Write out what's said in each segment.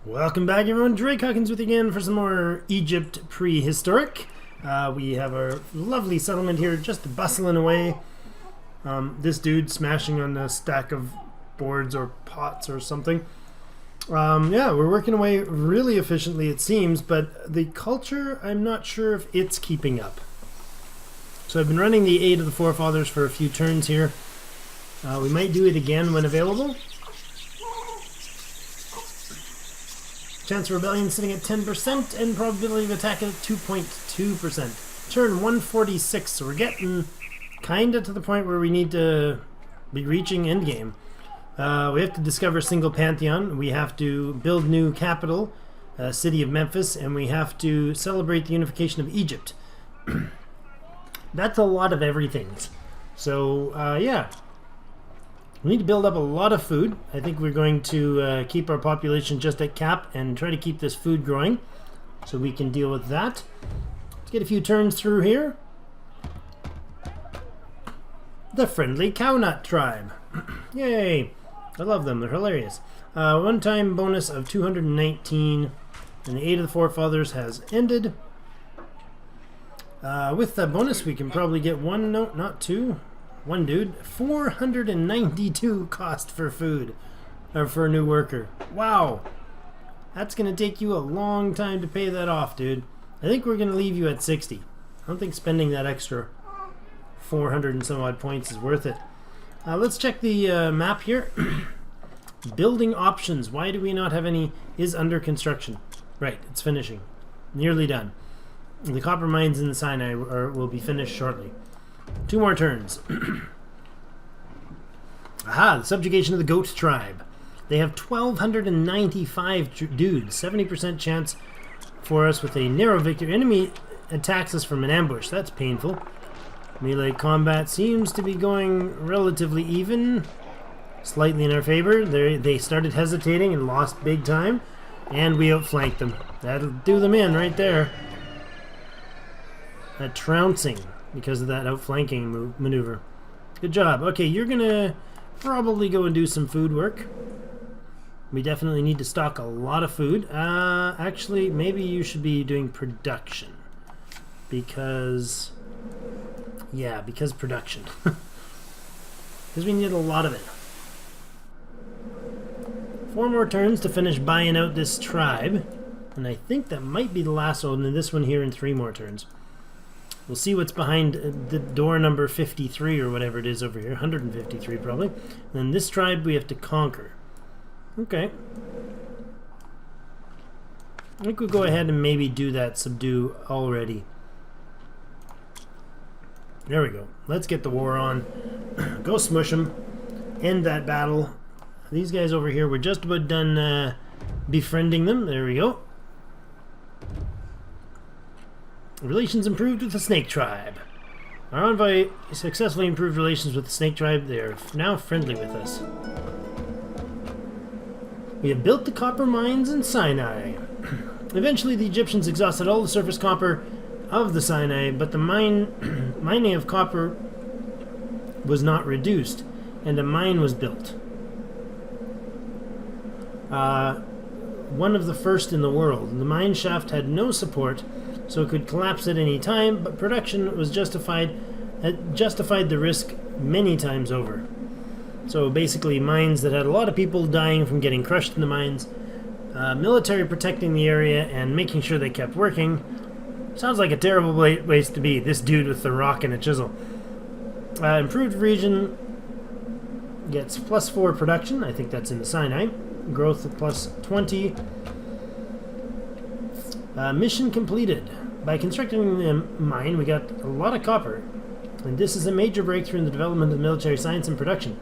Welcome back, everyone. Drake Hawkins with you again for some more Egypt prehistoric. We have our lovely settlement here just bustling away. This dude smashing on a stack of boards or pots or something. Yeah, we're working away really efficiently, it seems, but the culture, I'm not sure if it's keeping up. So I've been running the Aid of the Forefathers for a few turns here. We might do it again when available. Chance of rebellion sitting at 10% and probability of attack at 2.2%. Turn 146, so we're getting kinda to the point where we need to be reaching endgame. We have to discover a single pantheon, we have to build new capital, city of Memphis, and we have to celebrate the unification of Egypt. That's a lot of everything. So, yeah. We need to build up a lot of food. I think we're going to keep our population just at cap and try to keep this food growing so we can deal with that. Let's get a few turns through here. The Friendly Cownut Tribe. Yay! I love them. They're hilarious. One-time bonus of 219 and the Aid of the Forefathers has ended. With that bonus we can probably get one, no, not two. One dude, 492 cost for food, or for a new worker. Wow, that's gonna take you a long time to pay that off, dude. I think we're gonna leave you at 60. I don't think spending that extra 400 and some odd points is worth it. Let's check the map here. Building options. Why do we not have any? Is under construction. Right, it's finishing. Nearly done. The copper mines in the Sinai will be finished shortly. 2 more turns. Aha, the subjugation of the Goat Tribe. They have 1,295 dudes, 70% chance for us with a narrow victory. Enemy attacks us from an ambush. That's painful. Melee combat seems to be going relatively even, slightly in our favor. They started hesitating and lost big time, and we outflanked them. That'll do them in right there. That trouncing because of that outflanking maneuver. Good job. Okay, you're gonna probably go and do some food work. We definitely need to stock a lot of food. Actually, maybe you should be doing production. Because... yeah, because production. Because we need a lot of it. 4 more turns to finish buying out this tribe. And I think that might be the last one, and this one here in 3 more turns. We'll see what's behind the door number 53 or whatever it is over here. 153 probably. And then this tribe we have to conquer. Okay. I think we'll go ahead and maybe do that subdue already. There we go. Let's get the war on. Go smush them. End that battle. These guys over here, we're just about done befriending them. There we go. Relations improved with the Snake Tribe. Our envoy successfully improved relations with the Snake Tribe. They are now friendly with us. We have built the copper mines in Sinai. Eventually the Egyptians exhausted all the surface copper of the Sinai, but the mining of copper was not reduced, and a mine was built. One of the first in the world. The mine shaft had no support, so it could collapse at any time, but production was justified the risk many times over. So basically mines that had a lot of people dying from getting crushed in the mines, military protecting the area and making sure they kept working. Sounds like a terrible place to be, this dude with the rock and a chisel. Improved region gets +4 production, I think that's in the Sinai. Growth of +20. Mission completed. By constructing the mine, we got a lot of copper, and this is a major breakthrough in the development of military science and production.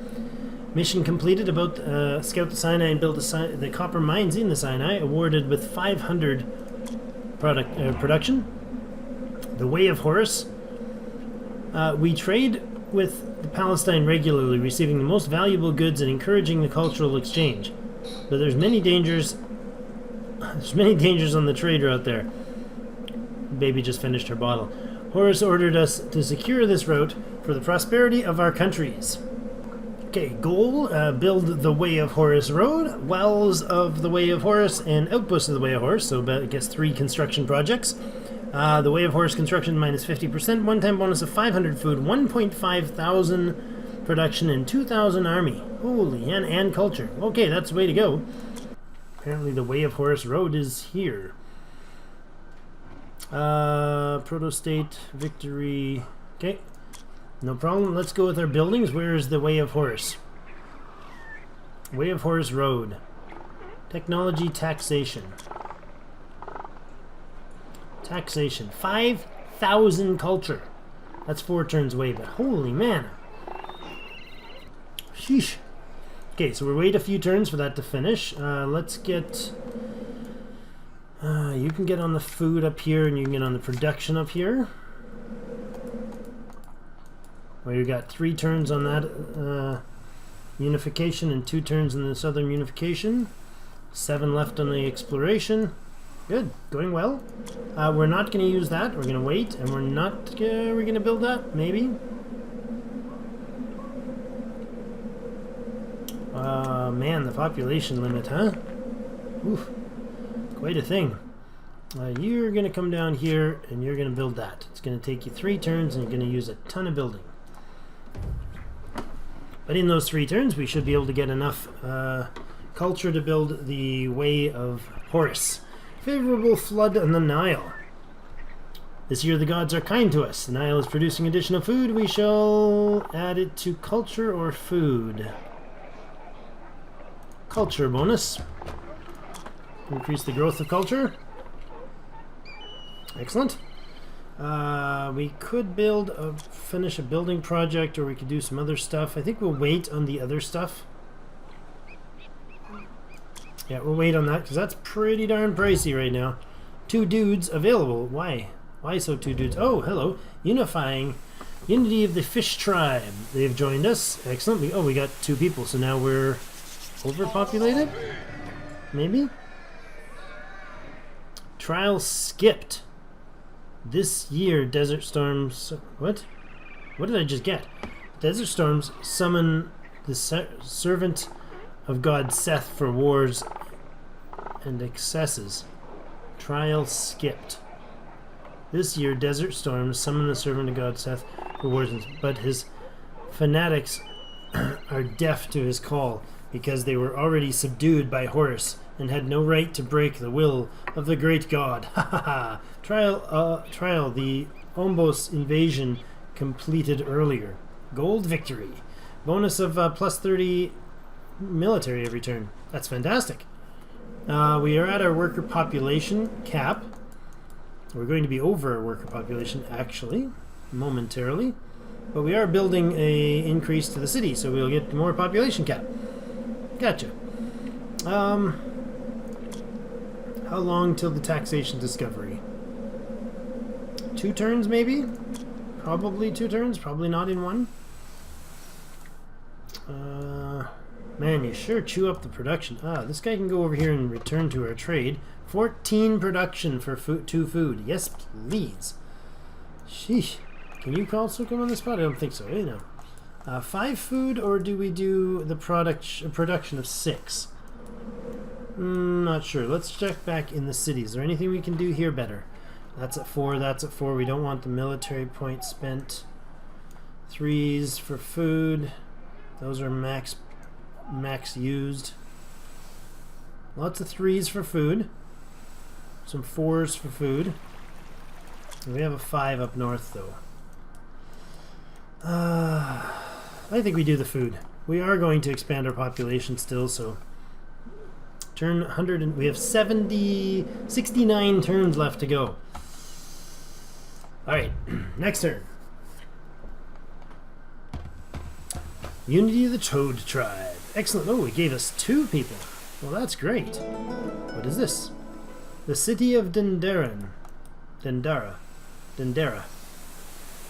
Mission completed. About scout the Sinai and build the copper mines in the Sinai. Awarded with 500 production. The Way of Horus. We trade with Palestine regularly, receiving the most valuable goods and encouraging the cultural exchange. But there's many dangers. There's many dangers on the trade route there. Baby just finished her bottle. Horus ordered us to secure this route for the prosperity of our countries. Okay, goal, build the Way of Horus Road, wells of the Way of Horus, and outposts of the Way of Horus, so I guess 3 construction projects. The Way of Horus construction minus 50%, one-time bonus of 500 food, 1.5 thousand production, and 2,000 army. Holy, and culture. Okay, that's the way to go. Apparently the Way of Horus Road is here. Proto-state, victory. Okay, no problem. Let's go with our buildings. Where is the Way of Horus? Way of Horus Road. Technology, taxation. Taxation. 5,000 culture. That's 4 turns away, but holy man. Sheesh. Okay, so we'll wait a few turns for that to finish. Let's get... you can get on the food up here, and you can get on the production up here. Well, you got 3 turns on that unification and 2 turns in the southern unification. 7 left on the exploration. Good, going well. We're not going to use that. We're going to wait, and we're not. We're going to build that, maybe. Man, the population limit, huh? Oof, quite a thing. You're going to come down here, and you're going to build that. It's going to take you 3 turns, and you're going to use a ton of building. But in those 3 turns, we should be able to get enough culture to build the Way of Horus. Favorable flood on the Nile. This year the gods are kind to us. The Nile is producing additional food. We shall add it to culture or food. Culture bonus. Increase the growth of culture. Excellent. We could finish a building project, or we could do some other stuff. I think we'll wait on the other stuff. Yeah, we'll wait on that, because that's pretty darn pricey right now. 2 dudes available. Why? Why so 2 dudes? Oh, hello. Unifying. Unity of the Fish Tribe. They've joined us. Excellent. We got 2 people, so now we're overpopulated? Maybe? Trial skipped. This year, Desert Storms... What? What did I just get? Desert Storms summon the servant of God Seth for wars and excesses. Trial skipped. This year, Desert Storms summon the servant of God Seth for wars, but his fanatics are deaf to his call because they were already subdued by Horus and had no right to break the will of the great god. Ha ha ha! Trial, the Ombos invasion completed earlier. Gold victory. Bonus of plus 30 military every turn. That's fantastic. We are at our worker population cap. We're going to be over our worker population, actually, momentarily. But we are building a increase to the city, so we'll get more population cap. Gotcha. How long till the taxation discovery? 2 turns, maybe? Probably 2 turns, probably not in 1. Man, you sure chew up the production. This guy can go over here and return to our trade. 14 production for 2 food. Yes, please. Sheesh. Can you also come on the spot? I don't think so. No. 5 food, or do we do the production of 6? Not sure. Let's check back in the city. Is there anything we can do here better? That's at 4. That's at 4. We don't want the military points spent. 3s for food. Those are max used. Lots of 3s for food. Some 4s for food. And we have a 5 up north, though. I think we do the food. We are going to expand our population still, so turn 100 and we have 69 turns left to go. Alright, next turn. Unity of the Toad Tribe. Excellent. Oh, it gave us 2 people. Well, that's great. What is this? The City of Dendera.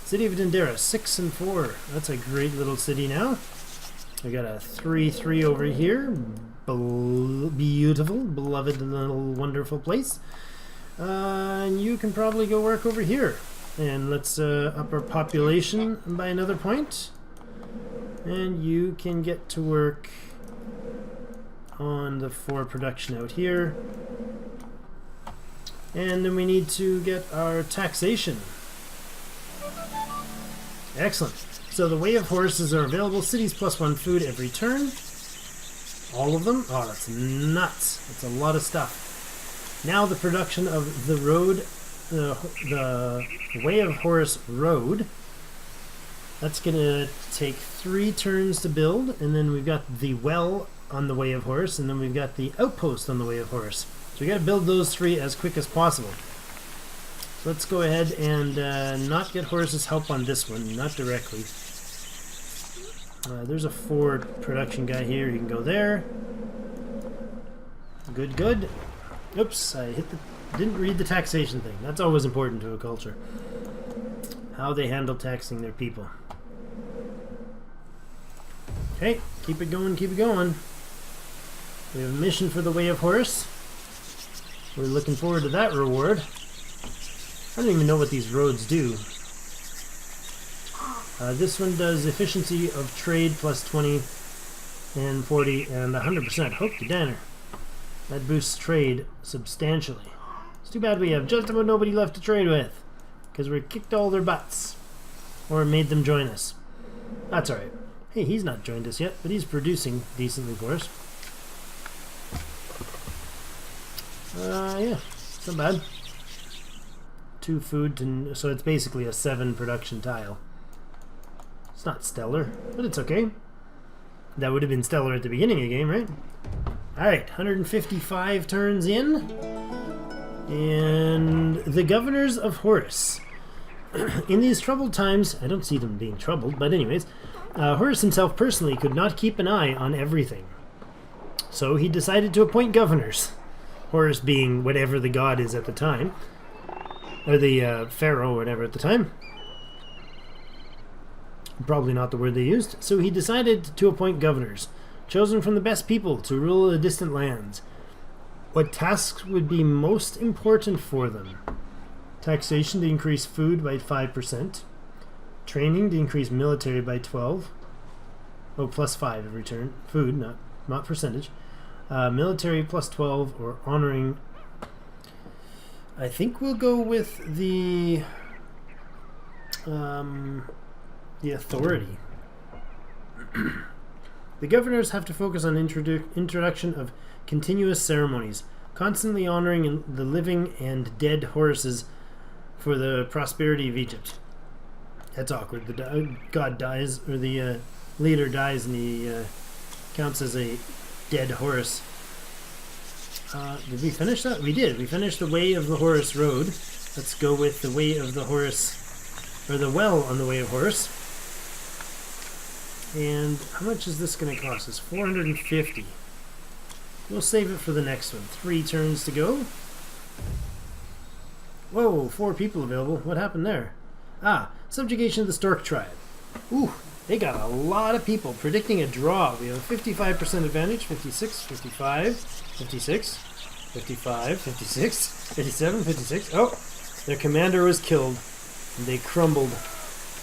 City of Dendera, 6 and 4. That's a great little city now. We got a 3-3 over here. Beautiful, beloved little wonderful place. And you can probably go work over here. And let's up our population by another point. And you can get to work on the 4 production out here. And then we need to get our taxation. Excellent. So the way of horses are available. Cities +1 food every turn. All of them? Oh, that's nuts. That's a lot of stuff. Now the production of the road, the Way of Horus Road. That's going to take 3 turns to build. And then we've got the well on the Way of Horus. And then we've got the outpost on the Way of Horus. So we got to build those 3 as quick as possible. So let's go ahead and not get Horus's help on this one, not directly. There's a 4 production guy here. He can go there. Good, good. Oops, I didn't read the taxation thing. That's always important to a culture. How they handle taxing their people. Okay, keep it going, keep it going. We have a mission for the Way of Horus. We're looking forward to that reward. I don't even know what these roads do. This one does efficiency of trade +20 and 40 and 100%. Hope to Danner. That boosts trade substantially. It's too bad we have just about nobody left to trade with, because we kicked all their butts. Or made them join us. That's alright. Hey, he's not joined us yet, but he's producing decently for us. Yeah, it's not bad. 2 food to... so it's basically a 7 production tile. It's not stellar, but it's okay. That would have been stellar at the beginning of the game, right? Alright, 155 turns in. And the governors of Horus. In these troubled times, I don't see them being troubled, but anyways, Horus himself personally could not keep an eye on everything. So he decided to appoint governors. Horus being whatever the god is at the time. Or the pharaoh or whatever at the time. Probably not the word they used. So he decided to appoint governors, chosen from the best people to rule the distant lands. What tasks would be most important for them? Taxation to increase food by 5%. Training to increase military by 12. Oh, +5 every turn. Food, not percentage. Military +12, or honoring. I think we'll go with the authority. The governors have to focus on introduction of continuous ceremonies, constantly honoring the living and dead Horuses for the prosperity of Egypt. That's awkward. The god dies, or the leader dies, and he counts as a dead Horus. Did we finish that? We did. We finished the Way of the Horus Road. Let's go with the Way of the Horus, or the well on the Way of Horus. And how much is this going to cost us? 450. We'll save it for the next one. 3 turns to go. Whoa, 4 people available. What happened there? Ah, subjugation of the Stork tribe. Ooh, they got a lot of people. Predicting a draw. We have a 55% advantage. 56, 55, 56, 55, 56, 57, 56. Oh, their commander was killed. And they crumbled.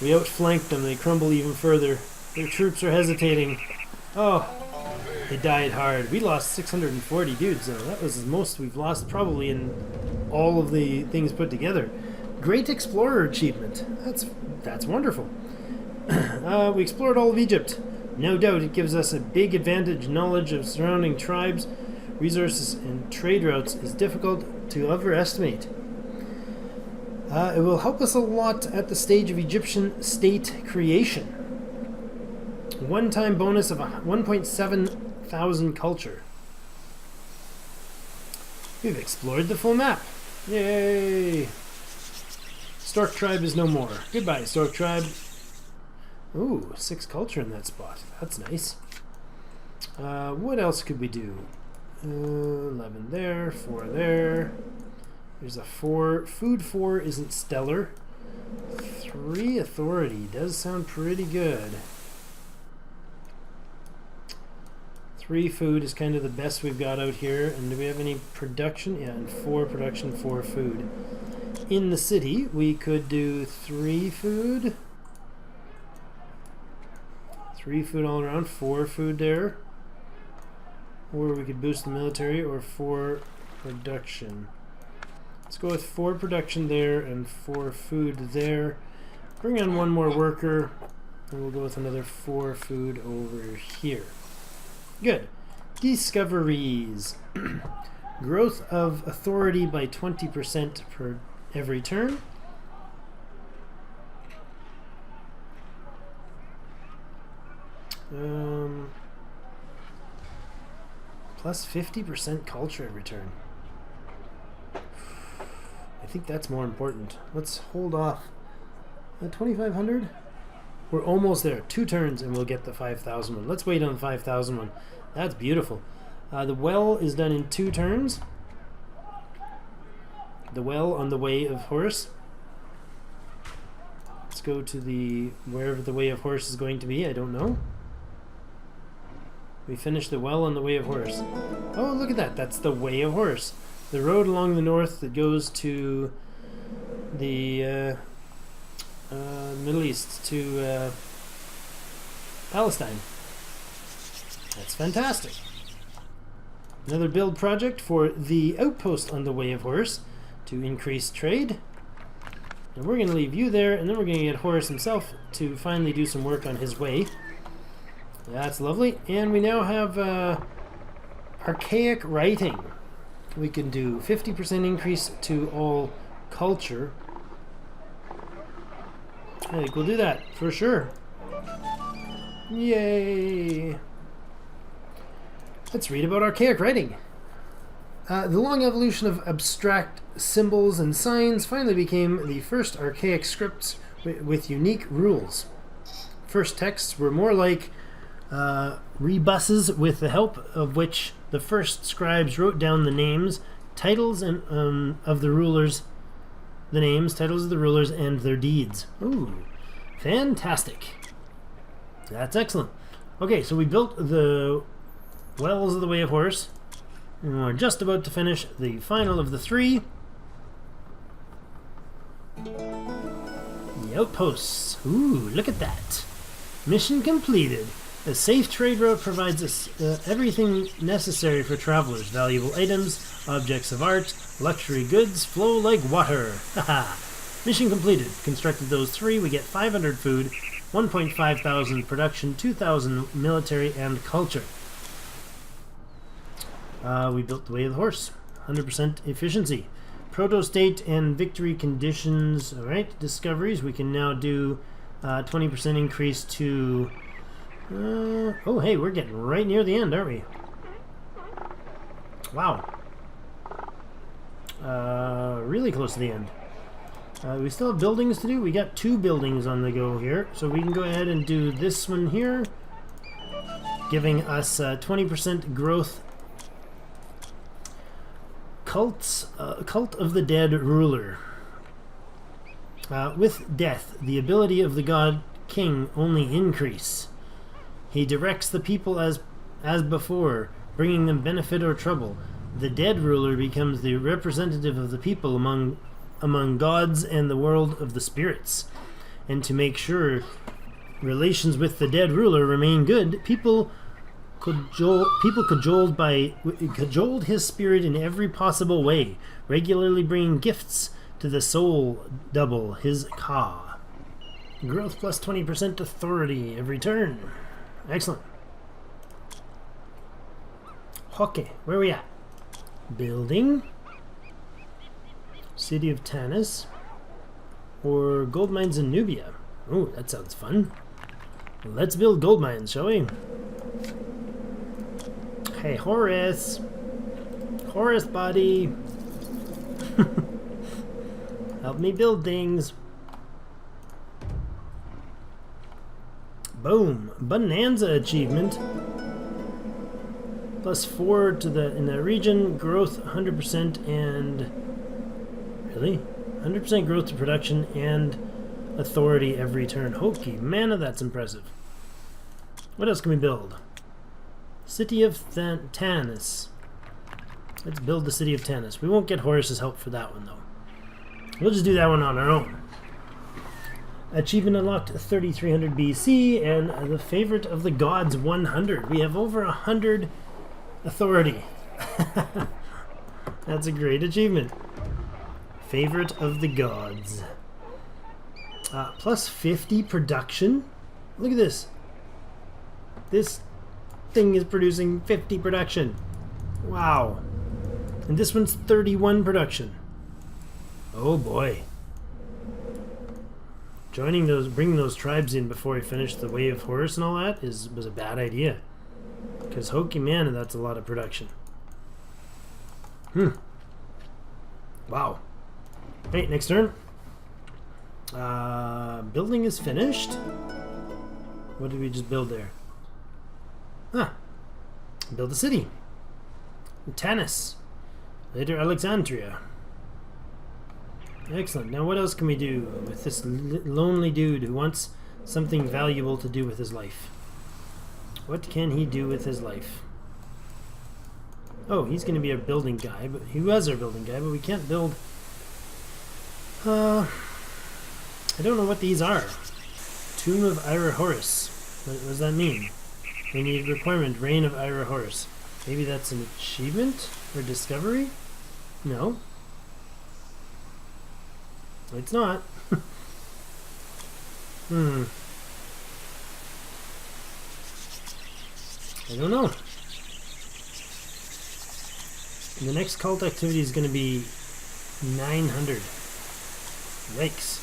We outflanked them. They crumble even further. Their troops are hesitating. Oh, they died hard. We lost 640 dudes, though. That was the most we've lost probably in all of the things put together. Great Explorer achievement. That's wonderful. We explored all of Egypt. No doubt it gives us a big advantage. Knowledge of surrounding tribes, resources, and trade routes is difficult to overestimate. It will help us a lot at the stage of Egyptian state creation. One-time bonus of 1.7 thousand culture. We've explored the full map. Yay! Stork tribe is no more. Goodbye, Stork tribe. Ooh, 6 culture in that spot. That's nice. What else could we do? 11 there, 4 there. There's a 4. Food 4 isn't stellar. 3 authority does sound pretty good. 3 food is kind of the best we've got out here. And do we have any production? Yeah, and 4 production, 4 food. In the city, we could do 3 food. 3 food all around, 4 food there. Or we could boost the military, or 4 production. Let's go with 4 production there and 4 food there. Bring on 1 more worker, and we'll go with another 4 food over here. Good. Discoveries. Growth of authority by 20% per every turn. Plus 50% culture every turn. I think that's more important. Let's hold off. 2,500? We're almost there. 2 turns and we'll get the 5,000 one. Let's wait on the 5,000 one. That's beautiful. The well is done in 2 turns. The well on the Way of Horse. Let's go to the wherever the Way of Horse is going to be. I don't know. We finished the well on the Way of Horse. Oh, look at that. That's the Way of Horse. The road along the north that goes to the Middle East, to Palestine. That's fantastic. Another build project for the outpost on the Way of Horse to increase trade. And we're going to leave you there, and then we're going to get Horus himself to finally do some work on his way. That's lovely. And we now have archaic writing. We can do 50% increase to all culture. I think we'll do that for sure. Yay! Let's read about archaic writing. The long evolution of abstract symbols and signs finally became the first archaic scripts with unique rules. First texts were more like rebuses, with the help of which the first scribes wrote down the names, titles, and of the rulers, the names, titles of the rulers, and their deeds. Ooh, fantastic! That's excellent. Okay, so we built the wells of the Way of Horse, and we're just about to finish the final of the 3. The outposts. Ooh, look at that! Mission completed. A safe trade route provides us everything necessary for travelers. Valuable items, objects of art, luxury goods flow like water. Haha. Mission completed. Constructed those 3. We get 500 food, 1,500 production, 2,000 military, and culture. We built the Way of the Horse. 100% efficiency. Proto-state and victory conditions. Alright, discoveries. We can now do 20% increase to... oh, hey, we're getting right near the end, aren't we? Wow. Really close to the end. We still have buildings to do. We got 2 buildings on the go here. So we can go ahead and do this one here, giving us 20% growth. Cult of the Dead Ruler. With death, the ability of the god king only increase. He directs the people as before, bringing them benefit or trouble. The dead ruler becomes the representative of the people among gods and the world of the spirits. And to make sure relations with the dead ruler remain good, people cajoled his spirit in every possible way, regularly bringing gifts to the soul double, his Ka. Growth plus 20% authority every turn. Excellent. Okay, where are we at? Building. City of Tanis. Or gold mines in Nubia. Oh, that sounds fun. Let's build gold mines, shall we? Hey, Horus. Horus, buddy. Help me build things. Boom. Bonanza achievement. Plus 4 to the in the region. Growth 100% and... Really? 100% growth to production and authority every turn. Hokey mana, that's impressive. What else can we build? City of Tanis. Let's build the City of Tanis. We won't get Horus's help for that one, though. We'll just do that one on our own. Achievement unlocked 3300 BC, and the favorite of the gods 100. We have over 100 authority. That's a great achievement. Favorite of the gods. Plus 50 production. Look at this. This thing is producing 50 production. Wow. And this one's 31 production. Oh boy. Bringing those tribes in before I finished the Way of Horus and all that was a bad idea. Because hokey man, that's a lot of production. Wow. Hey, next turn. Building is finished. What did we just build there? Build a city. Tanis. Later Alexandria. Excellent. Now what else can we do with this lonely dude who wants something valuable to do with his life? What can he do with his life? Oh, he's going to be our building guy, but he was our building guy, but we can't build... I don't know what these are. Tomb of Ira Horus. What does that mean? We need requirement, Reign of Ira Horus. Maybe that's an achievement or discovery? No. It's not. I don't know. The next cult activity is going to be 900. Yikes.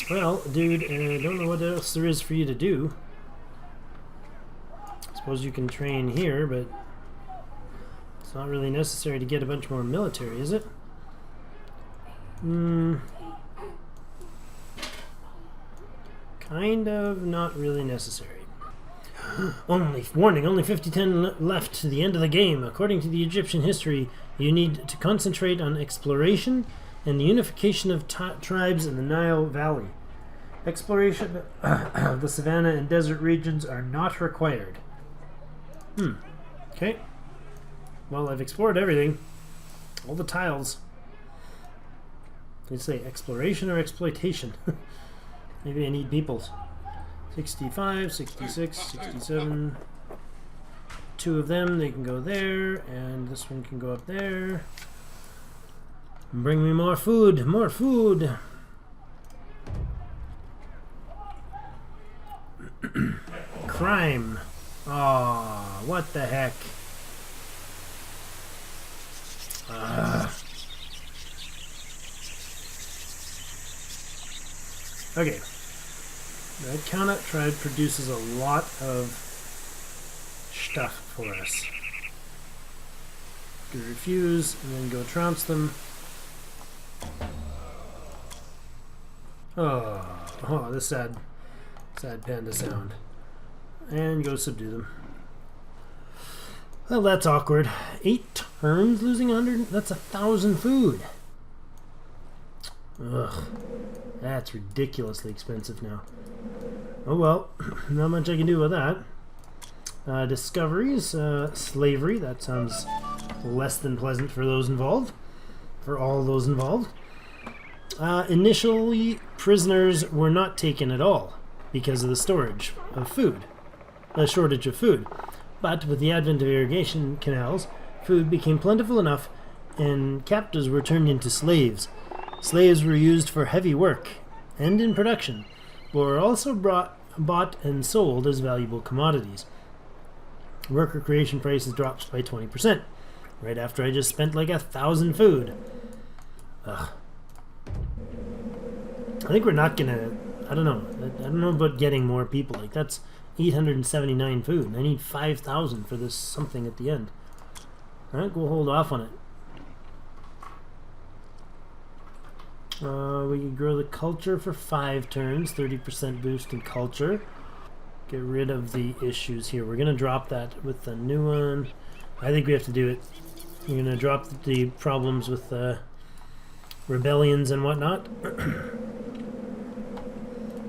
Well, dude, I don't know what else there is for you to do. Suppose you can train here, but it's not really necessary to get a bunch more military, is it? Kind of not really necessary. Only 50-10 left to the end of the game. According to the Egyptian history, you need to concentrate on exploration and the unification of tribes in the Nile Valley. Exploration of the savanna and desert regions are not required. Okay. Well, I've explored everything. All the tiles. Did it say exploration or exploitation? Maybe I need peoples. 65, 66, 67. 2 of them, they can go there, and this one can go up there. Bring me more food, more food. Crime. Aw, what the heck? Okay. Red Counter tribe produces a lot of stuff for us. Go refuse, and then go trounce them. Oh, this sad panda sound. And go subdue them. Well, that's awkward. 8 turns losing 100? That's 1,000 food. Ugh. That's ridiculously expensive now. Oh well, not much I can do with that. Discoveries, slavery, that sounds less than pleasant for those involved. For all those involved. Initially, prisoners were not taken at all because of the shortage of food. But with the advent of irrigation canals, food became plentiful enough and captives were turned into slaves. Slaves were used for heavy work and in production, but were also bought and sold as valuable commodities. Worker creation prices dropped by 20%, right after I just spent like 1,000 food. Ugh. I think we're not gonna... I don't know about getting more people. Like, that's 879 food, and I need 5,000 for this something at the end. Alright, we'll hold off on it. We can grow the culture for 5 turns, 30% boost in culture. Get rid of the issues here. We're going to drop that with the new one. I think we have to do it. We're going to drop the problems with rebellions and whatnot.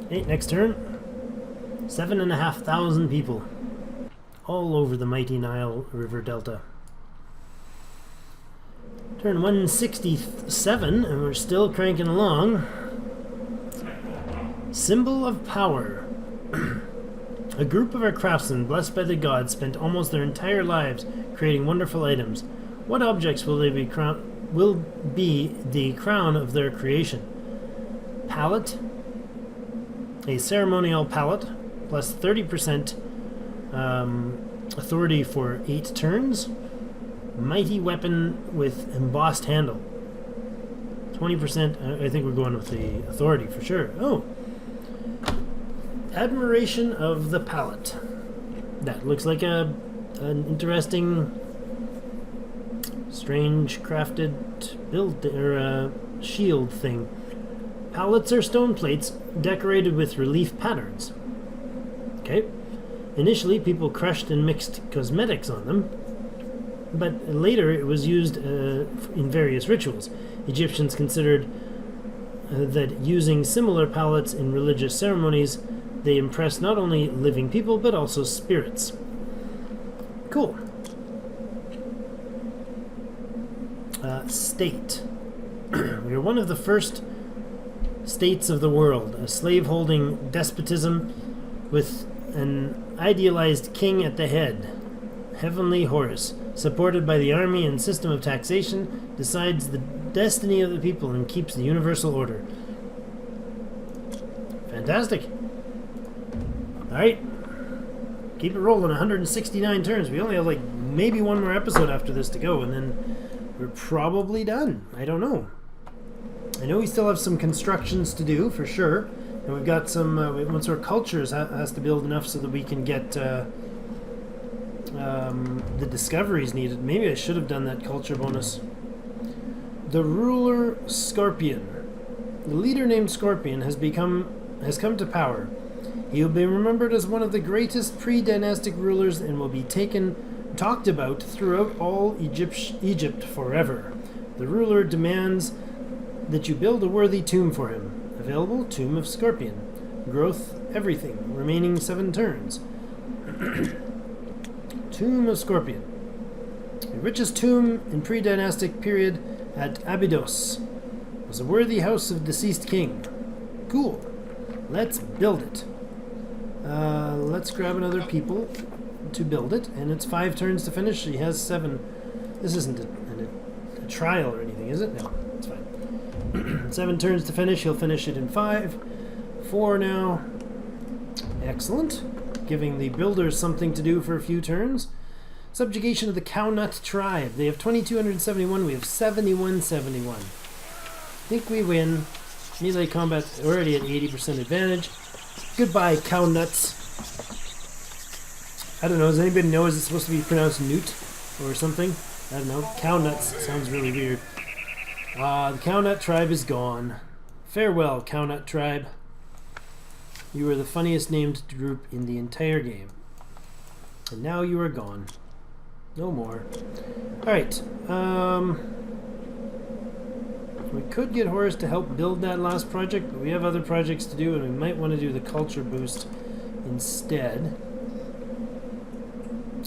Okay, next turn. 7,500 people. All over the mighty Nile River Delta. Turn 167, and we're still cranking along. Symbol of power. A group of our craftsmen, blessed by the gods, spent almost their entire lives creating wonderful items. What objects will be the crown of their creation? Palette. A ceremonial palette, plus 30% authority for 8 turns. Mighty weapon with embossed handle. 20%, I think we're going with the authority for sure. Oh. Admiration of the palette. That looks like an interesting, strange crafted build or shield thing. Palettes are stone plates decorated with relief patterns. Okay. Initially, people crushed and mixed cosmetics on them, but later it was used in various rituals. Egyptians considered that using similar palettes in religious ceremonies, they impressed not only living people, but also spirits. Cool. State. We are one of the first states of the world, a slave-holding despotism with an idealized king at the head. Heavenly Horus, supported by the army and system of taxation, decides the destiny of the people and keeps the universal order. Fantastic. Alright. Keep it rolling. 169 turns. We only have like maybe one more episode after this to go, and then we're probably done. I don't know. I know we still have some constructions to do, for sure. And we've got some... once our cultures has to build enough so that we can get the discoveries needed. Maybe I should have done that culture bonus. The ruler Scorpion. The leader named Scorpion has come to power. He will be remembered as one of the greatest pre-dynastic rulers and will be talked about throughout all Egypt forever. The ruler demands that you build a worthy tomb for him. Available, Tomb of Scorpion. Growth, everything. Remaining 7 turns. Tomb of Scorpion. The richest tomb in pre-dynastic period at Abydos was a worthy house of deceased king. Cool. Let's build it. Let's grab another people to build it, and it's 5 turns to finish. He has 7. This isn't a trial or anything, is it? No, it's fine. 7 turns to finish. He'll finish it in 5. 4 now. Excellent. Giving the builders something to do for a few turns. Subjugation of the Cownut tribe. They have 2,271. We have 7,171. Think we win. Melee combat already at 80% advantage. Goodbye, Cownuts. I don't know. Does anybody know? Is it supposed to be pronounced newt or something? I don't know. Cownuts sounds really weird. The Cownut tribe is gone. Farewell, Cownut tribe. You were the funniest named group in the entire game. And now you are gone. No more. Alright. We could get Horus to help build that last project, but we have other projects to do, and we might want to do the culture boost instead.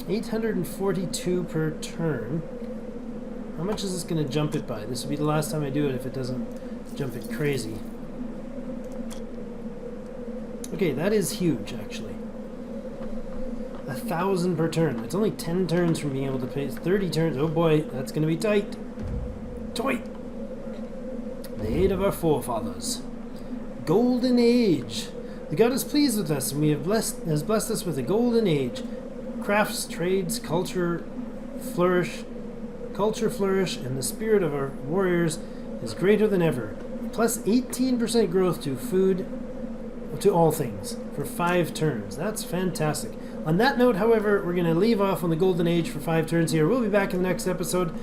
842 per turn. How much is this going to jump it by? This will be the last time I do it if it doesn't jump it crazy. Okay, that is huge, actually. 1,000 per turn. It's only 10 turns from being able to pay 30 turns. Oh boy, that's going to be tight. Tight! The aid of our forefathers. Golden Age. The God is pleased with us, and has blessed us with a golden age. Crafts, trades, culture flourish, and the spirit of our warriors is greater than ever. Plus 18% growth to food, to all things, for 5 turns. That's fantastic. On that note, however, we're going to leave off on the Golden Age for 5 turns here. We'll be back in the next episode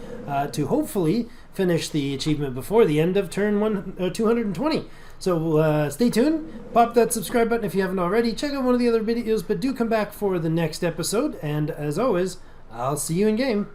to hopefully finish the achievement before the end of turn 220. So stay tuned. Pop that subscribe button if you haven't already. Check out one of the other videos, but do come back for the next episode. And as always, I'll see you in game.